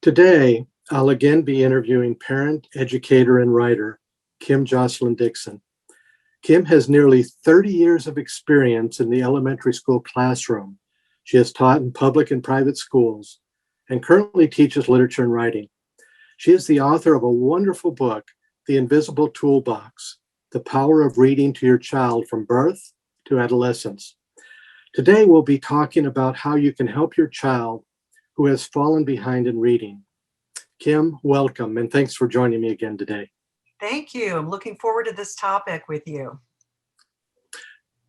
Today, I'll again be interviewing parent, educator, and writer Jocelyn Dickson. Kim has nearly 30 years of experience in the elementary school classroom. She has taught in public and private schools and currently teaches literature and writing. She is the author of a wonderful book, The Invisible Toolbox: The Power of Reading to Your Child from Birth to Adolescence. Today, we'll be talking about how you can help your child who has fallen behind in reading. Kim, welcome, and thanks for joining me again today. Thank you. I'm looking forward to this topic with you.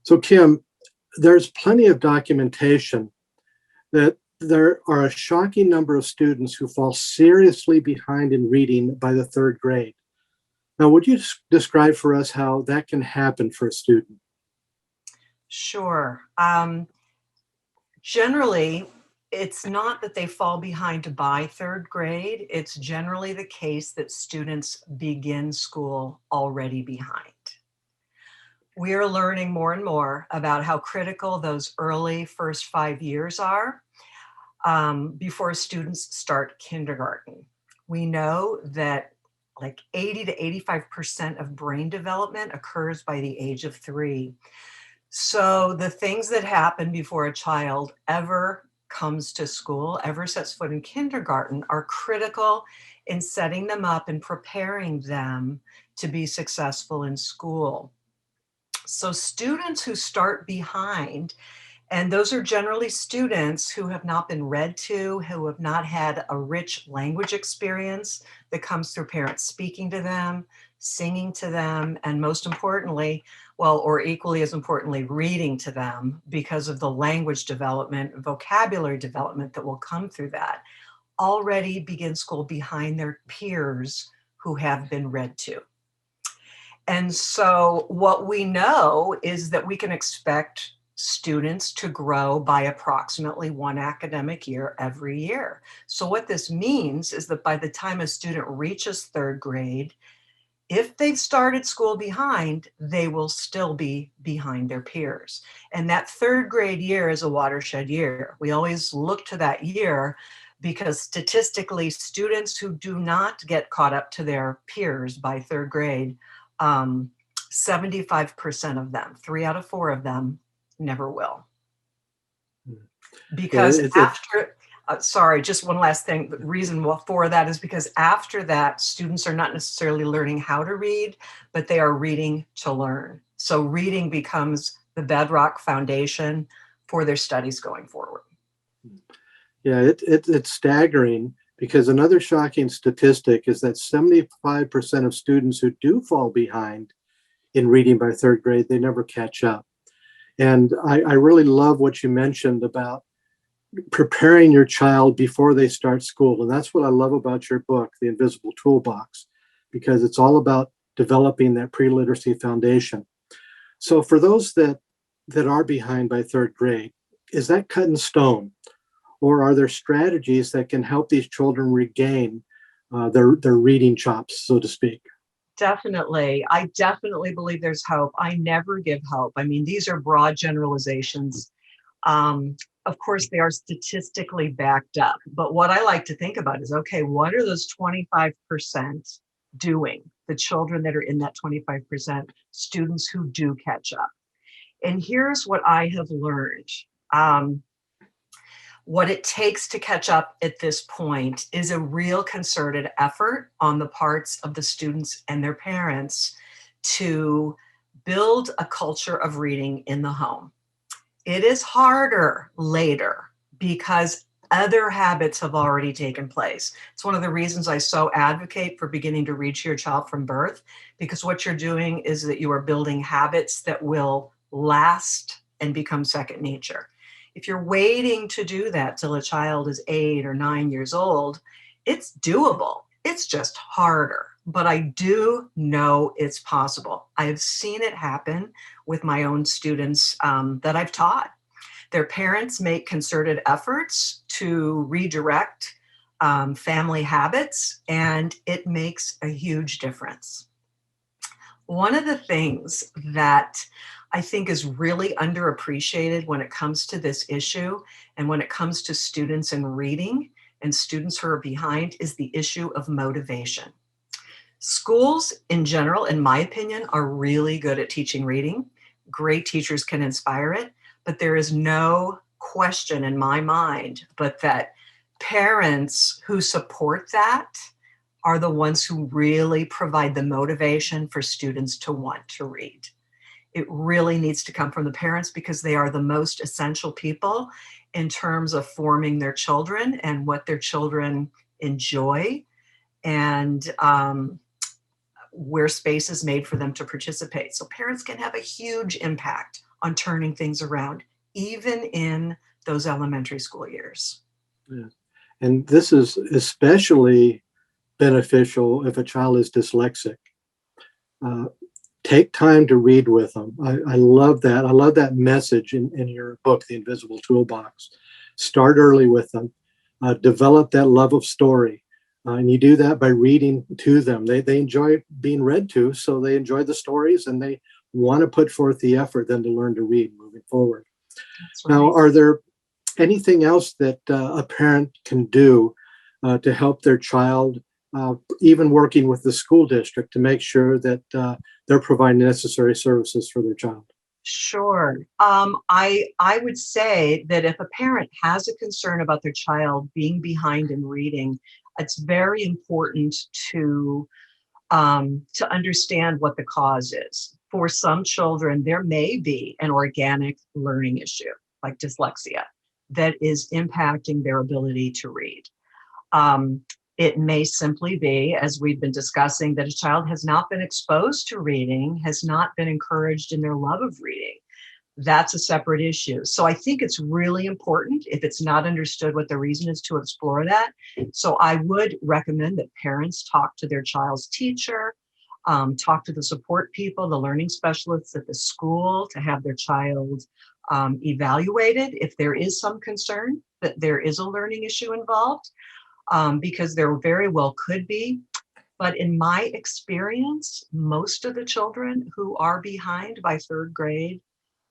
So, Kim, there's plenty of documentation that there are a shocking number of students who fall seriously behind in reading by the third grade. Now, would you describe for us how that can happen for a student? Sure. Generally, it's not that they fall behind by third grade. It's generally the case that students begin school already behind. We are learning more and more about how critical those early first 5 years are before students start kindergarten. We know that like 80 to 85% of brain development occurs by the age of 3. So the things that happen before a child ever comes to school, ever sets foot in kindergarten, are critical in setting them up and preparing them to be successful in school. So students who start behind, and those are generally students who have not been read to, who have not had a rich language experience that comes through parents speaking to them, singing to them, and most importantly, well, or equally as importantly, reading to them because of the language development, vocabulary development that will come through that, already begin school behind their peers who have been read to. And so what we know is that we can expect students to grow by approximately 1 academic year every year. So what this means is that by the time a student reaches third grade, if they've started school behind, they will still be behind their peers. And that third grade year is a watershed year. We always look to that year because statistically, students who do not get caught up to their peers by third grade, 75% of them, 3 out of 4 of them, never will. Because sorry, just one last thing. The reason for that is because after that, students are not necessarily learning how to read, but they are reading to learn. So reading becomes the bedrock foundation for their studies going forward. Yeah, it's staggering because another shocking statistic is that 75% of students who do fall behind in reading by third grade, they never catch up. And I really love what you mentioned about preparing your child before they start school. And that's what I love about your book, The Invisible Toolbox, because it's all about developing that pre-literacy foundation. So for those that are behind by third grade, is that cut in stone? Or are there strategies that can help these children regain their reading chops, so to speak? Definitely. I definitely believe there's hope. I never give hope. I mean, these are broad generalizations. Of course, they are statistically backed up. But what I like to think about is, okay, what are those 25% doing? The children that are in that 25%, students who do catch up. And here's what I have learned. What it takes to catch up at this point is a real concerted effort on the parts of the students and their parents to build a culture of reading in the home. It is harder later because other habits have already taken place. It's one of the reasons I so advocate for beginning to read to your child from birth, because what you're doing is that you are building habits that will last and become second nature. If you're waiting to do that till a child is 8 or 9 years old, it's doable. It's just harder. But I do know it's possible. I have seen it happen with my own students that I've taught. Their parents make concerted efforts to redirect family habits, and it makes a huge difference. One of the things that I think is really underappreciated when it comes to this issue and when it comes to students and reading and students who are behind is the issue of motivation. Schools in general, in my opinion, are really good at teaching reading. Great teachers can inspire it, but there is no question in my mind but that parents who support that are the ones who really provide the motivation for students to want to read. It really needs to come from the parents because they are the most essential people in terms of forming their children and what their children enjoy, and where space is made for them to participate. So parents can have a huge impact on turning things around, even in those elementary school years. Yeah. And this is especially beneficial if a child is dyslexic. Take time to read with them. I love that. I love that message in your book, The Invisible Toolbox. Start early with them. Develop that love of story. And you do that by reading to them. They enjoy being read to, so they enjoy the stories and they want to put forth the effort then to learn to read moving forward. That's Now, right. are there anything else that a parent can do to help their child, even working with the school district to make sure that they're providing necessary services for their child? Sure. I would say that if a parent has a concern about their child being behind in reading, it's very important to understand what the cause is. For some children, there may be an organic learning issue, like dyslexia, that is impacting their ability to read. It may simply be, as we've been discussing, that a child has not been exposed to reading, has not been encouraged in their love of reading. That's a separate issue. So I think it's really important, if it's not understood what the reason is, to explore that. So I would recommend that parents talk to their child's teacher, talk to the support people, the learning specialists at the school, to have their child evaluated if there is some concern that there is a learning issue involved, because there very well could be. But in my experience, most of the children who are behind by third grade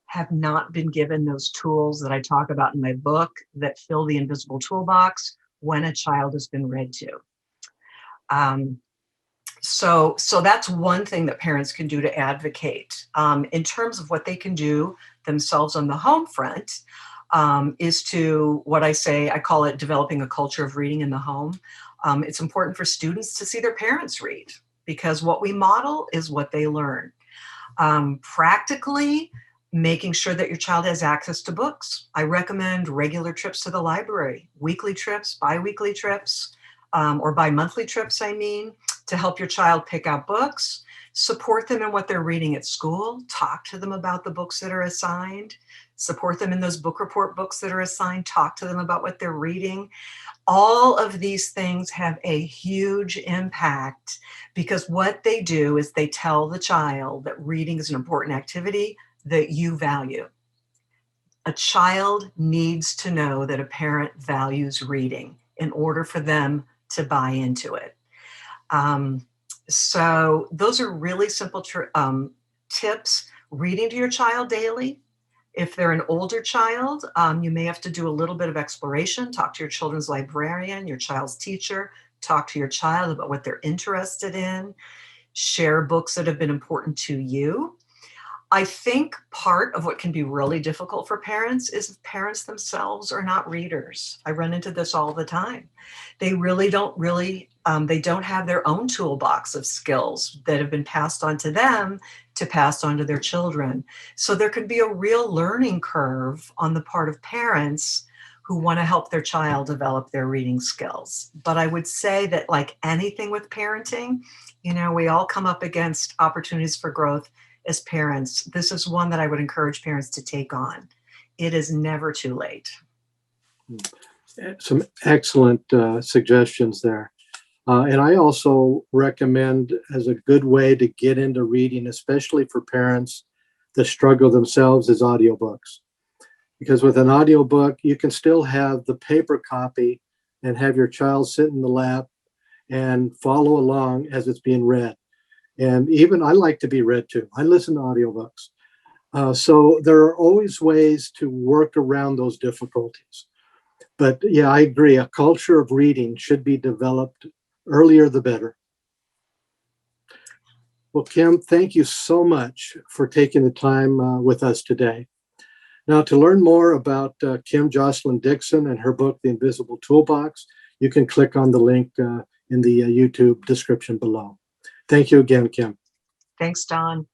have not been given those tools that I talk about in my book that fill the invisible toolbox when a child has been read to. So that's one thing that parents can do to advocate. In terms of what they can do themselves on the home front, is to, what I call it developing a culture of reading in the home. It's important for students to see their parents read, because what we model is what they learn. Practically, making sure that your child has access to books. I recommend regular trips to the library, weekly trips, bi-weekly trips, or bi-monthly trips, to help your child pick out books, support them in what they're reading at school, talk to them about the books that are assigned, support them in those book report books that are assigned, talk to them about what they're reading. All of these things have a huge impact, because what they do is they tell the child that reading is an important activity that you value. A child needs to know that a parent values reading in order for them to buy into it. So those are really simple tips. Reading to your child daily. If they're an older child, you may have to do a little bit of exploration. Talk to your children's librarian, your child's teacher. Talk to your child about what they're interested in. Share books that have been important to you. I think part of what can be really difficult for parents is if parents themselves are not readers. I run into this all the time. They they don't have their own toolbox of skills that have been passed on to them to pass on to their children. So there could be a real learning curve on the part of parents who want to help their child develop their reading skills. But I would say that, like anything with parenting, we all come up against opportunities for growth as parents. This is one that I would encourage parents to take on. It is never too late. Some excellent suggestions there. And I also recommend, as a good way to get into reading, especially for parents that struggle themselves, is audiobooks. Because with an audiobook, you can still have the paper copy and have your child sit in the lap and follow along as it's being read. And even I like to be read to. I listen to audiobooks. So there are always ways to work around those difficulties. But yeah, I agree. A culture of reading should be developed earlier the better. Well, Kim, thank you so much for taking the time with us today. Now, to learn more about Kim Jocelyn Dickson and her book, The Invisible Toolbox, you can click on the link in the YouTube description below. Thank you again, Kim. Thanks, Don.